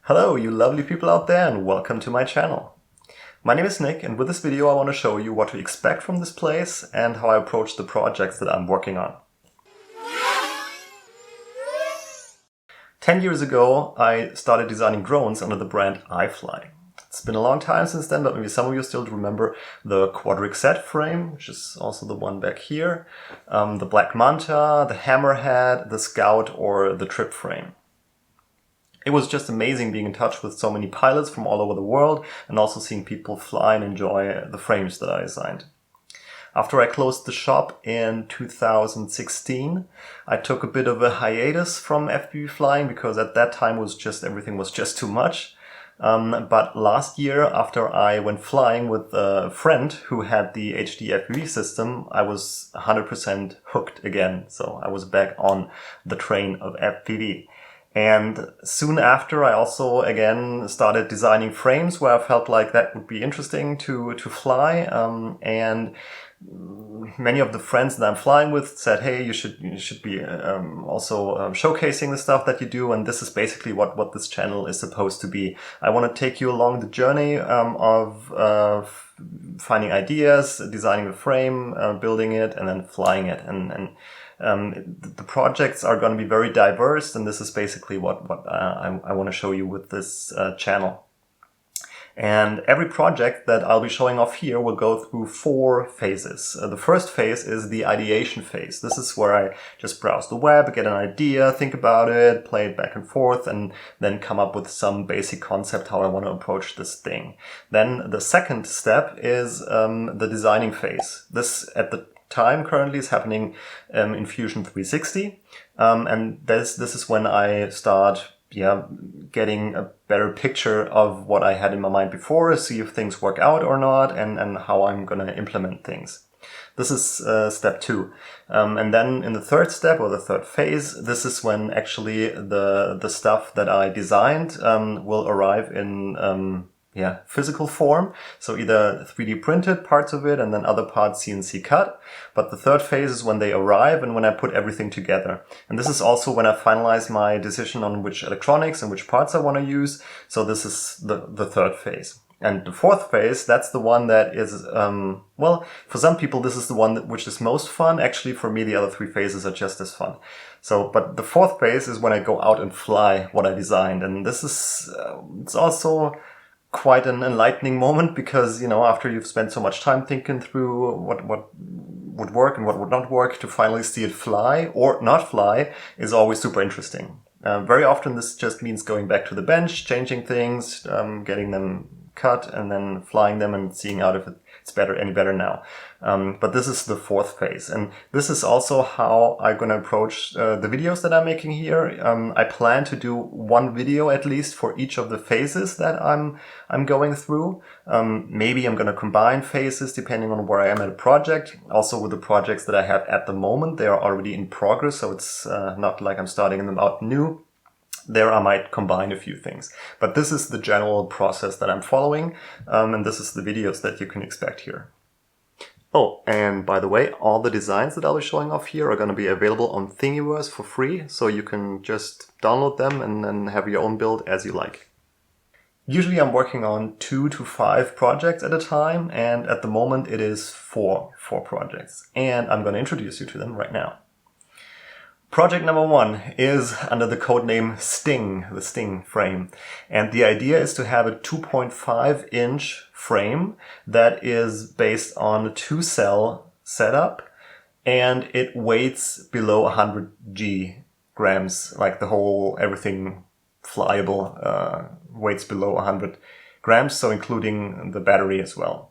Hello, you lovely people out there, and welcome to my channel. My name is Nick, and with this video I want to show you what to expect from this place and how I approach the projects that I'm working on. 10 years ago I started designing drones under the brand eyefly. It's been a long time since then, but maybe some of you still remember the quadric set frame, which is also the one back here, the black manta, the hammerhead, the scout, or the trip frame. It was just amazing being in touch with so many pilots from all over the world and also seeing people fly and enjoy the frames that I designed. After I closed the shop in 2016, I took a bit of a hiatus from FPV flying because at that time everything was just too much. But last year, after I went flying with a friend who had the HD FPV system, I was 100% hooked again. So I was back on the train of FPV. And soon after, I also again started designing frames where I felt like that would be interesting to fly. And many of the friends that I'm flying with said, "Hey, you should be also showcasing the stuff that you do." And this is basically what this channel is supposed to be. I want to take you along the journey of finding ideas, designing the frame, building it, and then flying it. The projects are going to be very diverse, and this is basically what I want to show you with this channel. And every project that I'll be showing off here will go through 4 phases. The first phase is the ideation phase. This is where I just browse the web, get an idea, think about it, play it back and forth, and then come up with some basic concept how I want to approach this thing. Then the second step is the designing phase. This at the time currently is happening in Fusion 360, and this is when I start getting a better picture of what I had in my mind before, see if things work out or not, and how I'm gonna implement things. This is step 2. And then in the third step, or the third phase, this is when actually the stuff that I designed will arrive in physical form. So either 3D printed parts of it and then other parts CNC cut. But the third phase is when they arrive and when I put everything together. And this is also when I finalize my decision on which electronics and which parts I want to use. So this is the third phase. And the fourth phase, that's the one that is, well, for some people this is the one which is most fun. Actually, for me, the other 3 phases are just as fun. So, but the fourth phase is when I go out and fly what I designed. And this is, it's also quite an enlightening moment because, you know, after you've spent so much time thinking through what would work and what would not work, to finally see it fly or not fly is always super interesting. Very often this just means going back to the bench, changing things, getting them cut and then flying them and seeing out if it's any better now. But this is the fourth phase, and this is also how I'm going to approach the videos that I'm making here. I plan to do 1 video at least for each of the phases that I'm going through. Maybe I'm going to combine phases depending on where I am at a project. Also with the projects that I have at the moment, they are already in progress, so it's not like I'm starting them out new. There I might combine a few things. But this is the general process that I'm following, and this is the videos that you can expect here. Oh, and by the way, all the designs that I'll be showing off here are going to be available on Thingiverse for free, so you can just download them and then have your own build as you like. Usually I'm working on 2 to 5 projects at a time, and at the moment it is 4 projects. And I'm going to introduce you to them right now. Project number 1 is under the codename Sting, the Sting frame. And the idea is to have a 2.5-inch frame that is based on a 2-cell setup, and it weighs below 100 grams, like the whole, everything flyable weights below 100 grams, so including the battery as well.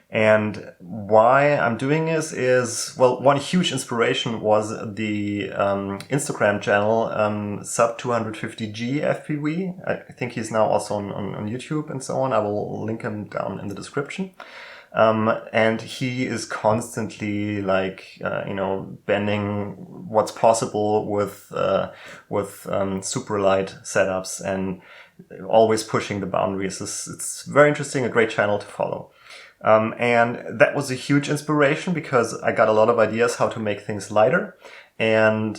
And why I'm doing this is, well, one huge inspiration was the Instagram channel Sub250G FPV. I think he's now also on YouTube and so on. I will link him down in the description. And he is constantly like, bending what's possible with super light setups and always pushing the boundaries. It's very interesting, a great channel to follow. And that was a huge inspiration because I got a lot of ideas how to make things lighter. And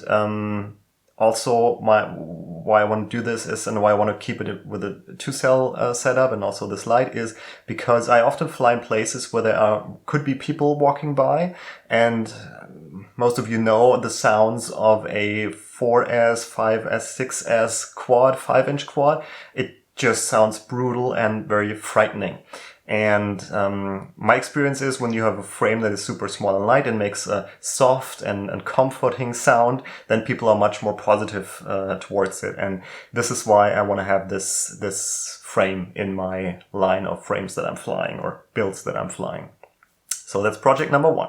also why I want to do this is, and why I want to keep it with a 2-cell setup and also this light, is because I often fly in places where there could be people walking by, and most of you know the sounds of a 4S, 5S, 6S quad, 5-inch quad. It just sounds brutal and very frightening. And my experience is when you have a frame that is super small and light and makes a soft and comforting sound, then people are much more positive towards it. And this is why I want to have this frame in my line of frames that I'm flying, or builds that I'm flying. So that's project number 1.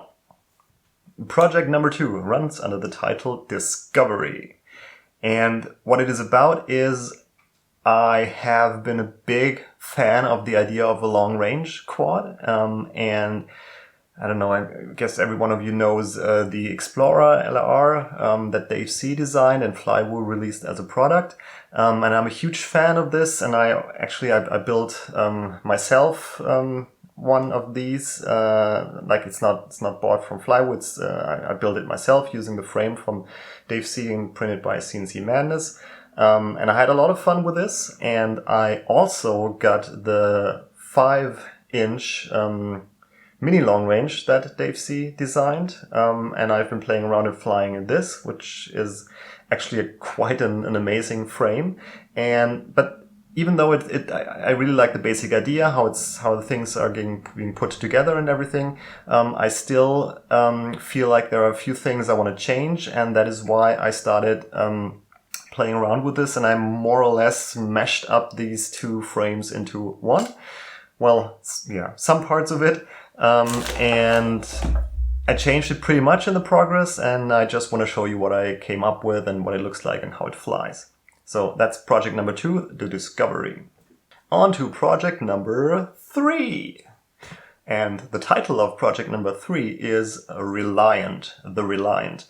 Project number 2 runs under the title Discovery. And what it is about is I have been a big fan of the idea of a long-range quad, and I don't know, I guess every one of you knows the Explorer LR that Dave C designed and Flywoo released as a product, and I'm a huge fan of this, and I built myself one of these, like it's not bought from Flywoo, I built it myself using the frame from Dave C and printed by CNC Madness. And I had a lot of fun with this, and I also got the 5-inch mini long range that Dave C designed, and I've been playing around and flying in this, which is actually quite an amazing frame. But even though I really like the basic idea, how the things are being put together and everything, I still feel like there are a few things I want to change, and that is why I started playing around with this, and I more or less meshed up these 2 frames into one. Well, yeah, some parts of it, and I changed it pretty much in the progress, and I just want to show you what I came up with and what it looks like and how it flies. So that's project number 2, the Discovery. On to project number 3. And the title of project number 3 is Reliant, the Reliant.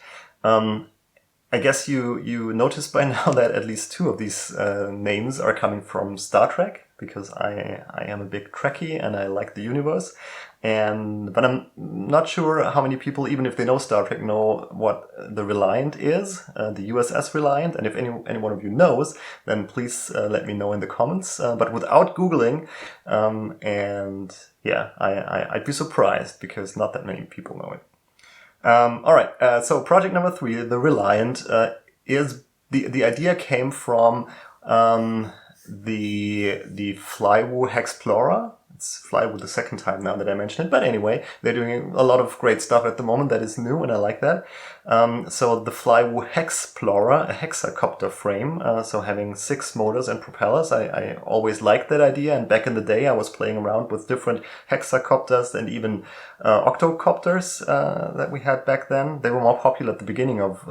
I guess you noticed by now that at least 2 of these names are coming from Star Trek, because I am a big Trekkie and I like the universe. But I'm not sure how many people, even if they know Star Trek, know what the Reliant is, the USS Reliant. And if any one of you knows, then please let me know in the comments. But without Googling, and yeah, I'd be surprised, because not that many people know it. Alright, so project number 3, the Reliant, is the idea came from the Flywoo Hexplorer. It's Flywoo the second time now that I mention it, but anyway, they're doing a lot of great stuff at the moment that is new, and I like that. So the Flywoo Hexplorer, a hexacopter frame, so having 6 motors and propellers. I always liked that idea, and back in the day I was playing around with different hexacopters and even octocopters that we had back then. They were more popular at the beginning of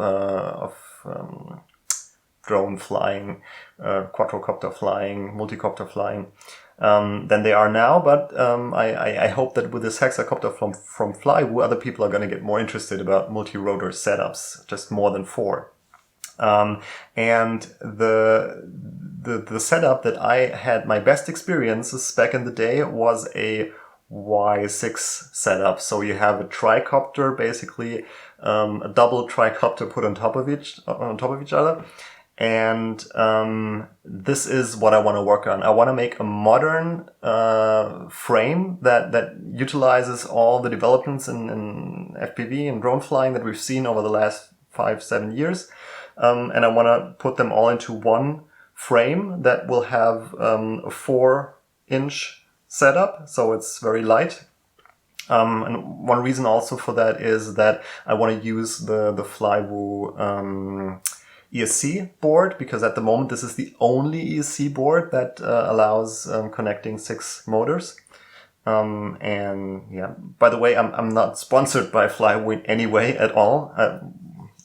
drone flying, quadrocopter flying, multicopter flying, than they are now. But I hope that with this hexacopter from Flywoo, other people are going to get more interested about multi-rotor setups, just more than 4. And the setup that I had my best experiences back in the day was a Y6 setup. So you have a tricopter, basically a double tricopter put on top of each other. And this is what I want to work on. I want to make a modern frame that utilizes all the developments in FPV and drone flying that we've seen over the last 5-7 years. And I want to put them all into one frame that will have a 4-inch setup, so it's very light. And one reason also for that is that I want to use the Flywoo ESC board, because at the moment this is the only ESC board that allows connecting 6 motors. And yeah, by the way, I'm not sponsored by Flywoo in any way at all.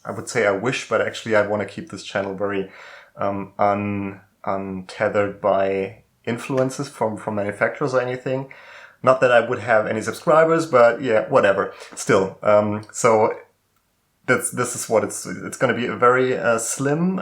I would say I wish, but actually I want to keep this channel very untethered by influences from manufacturers or anything. Not that I would have any subscribers, but yeah, whatever. Still, so this is what it's going to be, a very slim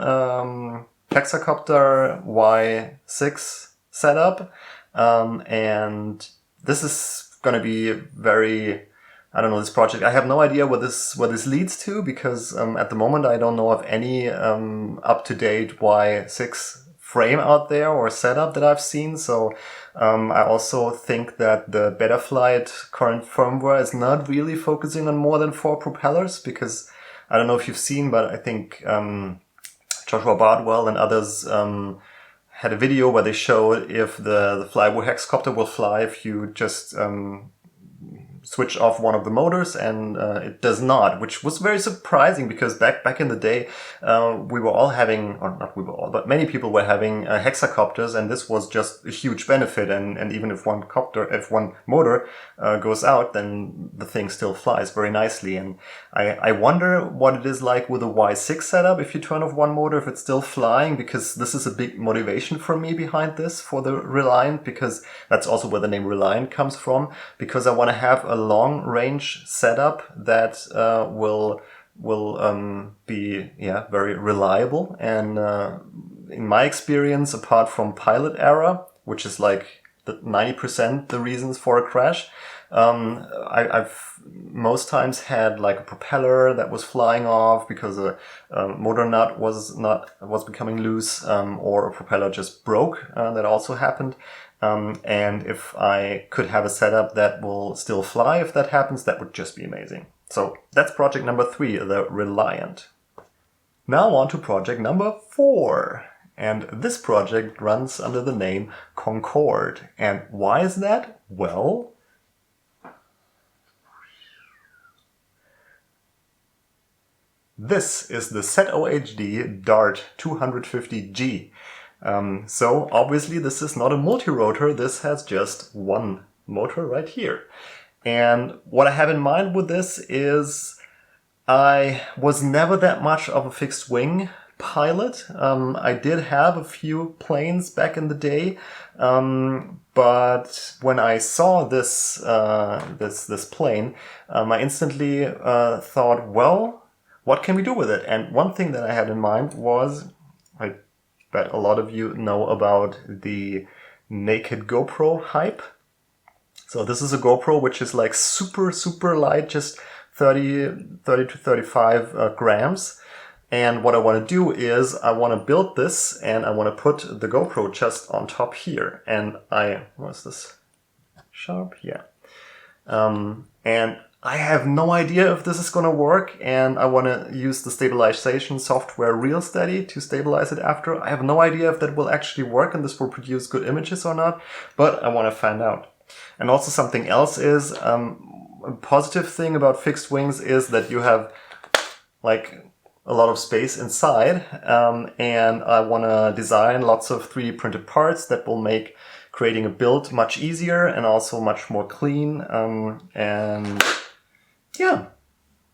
hexacopter Y6 setup, and this is going to be very I don't know, this project. I have no idea what this leads to, because at the moment I don't know of any up-to-date Y6 frame out there or setup that I've seen. So I also think that the Betaflight current firmware is not really focusing on more than 4 propellers, because I don't know if you've seen, but I think Joshua Bardwell and others had a video where they showed if the Flyable hexacopter will fly if you just switch off one of the motors, and it does not, which was very surprising, because back in the day we were all having, or not we were all, but many people were having hexacopters, and this was just a huge benefit, and even if one motor goes out, then the thing still flies very nicely. And I wonder what it is like with a Y6 setup if you turn off one motor, if it's still flying, because this is a big motivation for me behind this, for the Reliant, because that's also where the name Reliant comes from, because I want to have a long range setup that will be very reliable. And in my experience, apart from pilot error, which is like 90% the reasons for a crash, I've most times had like a propeller that was flying off because a motor nut was becoming loose, or a propeller just broke. That also happened. And if I could have a setup that will still fly if that happens, that would just be amazing. So that's project number 3, the Reliant. Now on to project number 4. And this project runs under the name Concorde. And why is that? Well, this is the ZOHD Dart 250G. So obviously this is not a multi-rotor, this has just one motor right here. And what I have in mind with this is I was never that much of a fixed wing pilot. I did have a few planes back in the day, but when I saw this plane, I instantly thought, well, what can we do with it? And one thing that I had in mind was, I bet a lot of you know about the naked GoPro hype. So this is a GoPro which is like super light, just 30 to 35 grams. And what I want to do is I want to build this, and I want to put the GoPro just on top here. And was this sharp? Yeah. And I have no idea if this is going to work, and I want to use the stabilization software Reelsteady to stabilize it after. I have no idea if that will actually work and this will produce good images or not, but I want to find out. And also something else is, a positive thing about fixed wings is that you have like a lot of space inside, and I want to design lots of 3D printed parts that will make creating a build much easier and also much more clean. And yeah,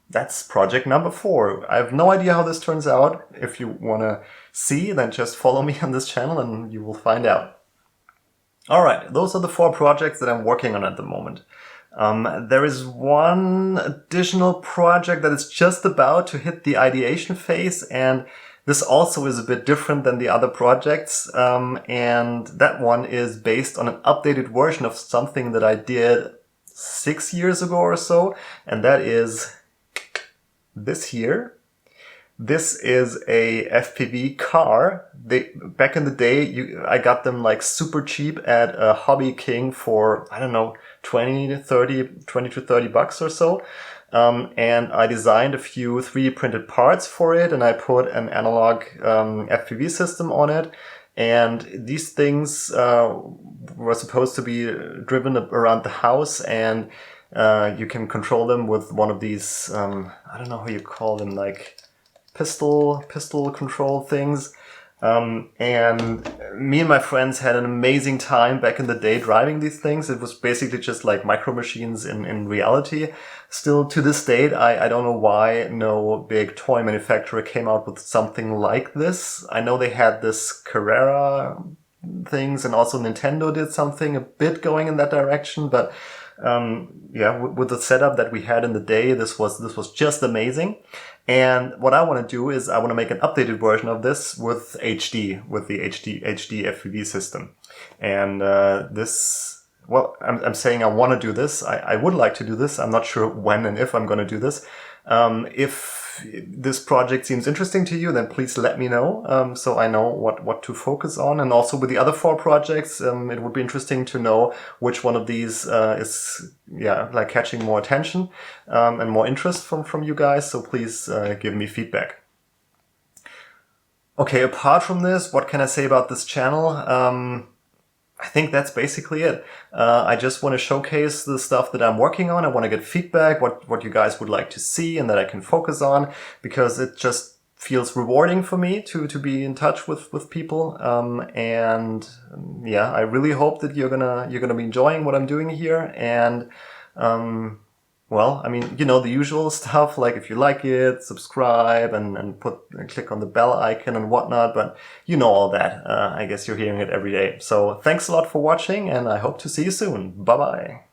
that's project number 4. I have no idea how this turns out. If you want to see, then just follow me on this channel and you will find out. Alright, those are the 4 projects that I'm working on at the moment. There is one additional project that is just about to hit the ideation phase, and this also is a bit different than the other projects, and that one is based on an updated version of something that I did 6 years ago or so, and that is this here. This is a FPV car. Back in the day, I got them like super cheap at a Hobby King for, I don't know, 20 to 30 bucks or so. And I designed a few 3D printed parts for it, and I put an analog FPV system on it. And these things were supposed to be driven around the house, and you can control them with one of these, I don't know how you call them, like pistol control things. And me and my friends had an amazing time back in the day driving these things. It was basically just like micro machines in reality. Still to this date, I don't know why no big toy manufacturer came out with something like this. I know they had this Carrera things, and also Nintendo did something a bit going in that direction, but yeah, with the setup that we had in the day, this was just amazing. And what I want to do is I want to make an updated version of this with the HD FPV system. And this well, I'm saying I want to do this. I would like to do this. I'm not sure when and if I'm going to do this. If this project seems interesting to you, then please let me know, so I know what to focus on. And also with the other 4 projects, it would be interesting to know which one of these is like catching more attention and more interest from you guys. So please give me feedback. Okay, apart from this, what can I say about this channel? I think that's basically it. I just want to showcase the stuff that I'm working on. I want to get feedback, what you guys would like to see and that I can focus on, because it just feels rewarding for me to be in touch with people. And yeah, I really hope that you're gonna be enjoying what I'm doing here. And well, I mean, you know, the usual stuff, like if you like it, subscribe and click on the bell icon and whatnot, but you know all that. I guess you're hearing it every day. So thanks a lot for watching, and I hope to see you soon. Bye-bye.